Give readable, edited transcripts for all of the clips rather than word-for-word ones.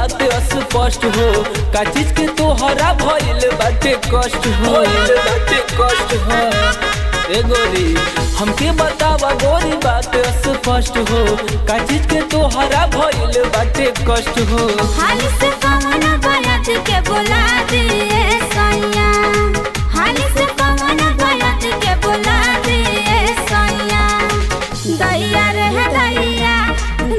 बात स्पष्ट हो, का चीज के तोहरा भइल बाटे कष्ट हो, ए गोरी हमके बतावा गोरी बात स्पष्ट हो, का चीज के तोहरा भइल बाटे कष्ट हो। हाल से कौन गलत के बोला दिए सैया, हाल से कौन गलत के बोला दिए सैया। दैया रे दैया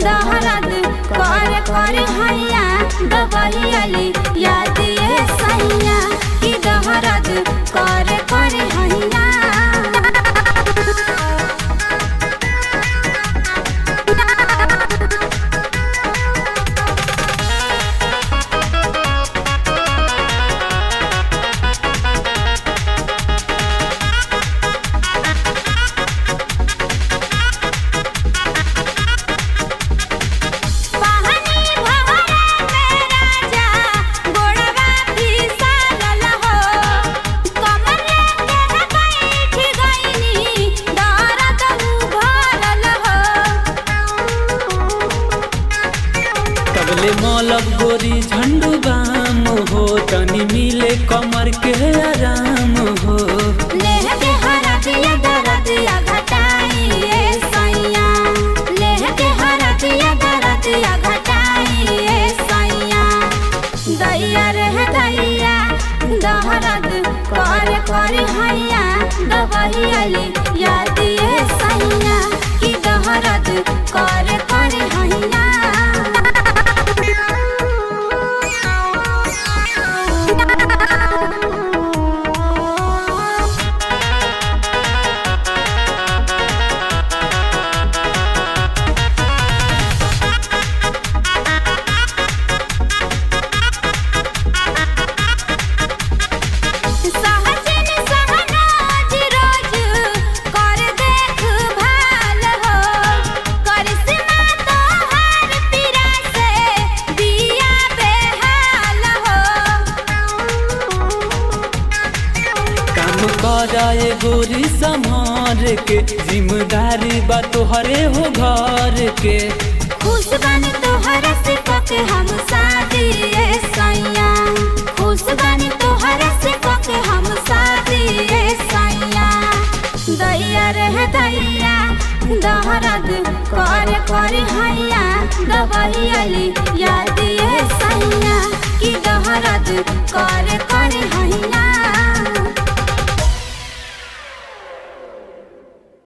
दहरद कर हैया दबलियली याद ये सैया कि दहरद कर हैया। मलक गोरी झंडू बाम हो, तनी मिले कमर के आराम हो। लेह के हरा दिया दरा दिया घटाइए सैया, लेह के हरा दिया दरा दिया घटाइए सैया। दैया रे दैया दहरद कर हैया दबलियली याद ये सैया कि दहरद कर हैया। कराए गोरी संभार के, जिम्मेदारी बा तोहरे हो घर के। खुश बानी तोहरा से पके हम शादी सैया, खुश बानी तोहरा से पके हम शादी सैया। दैया रे दैया दहरद कर हैया दबलियली याद ये सैया कि दहरद कर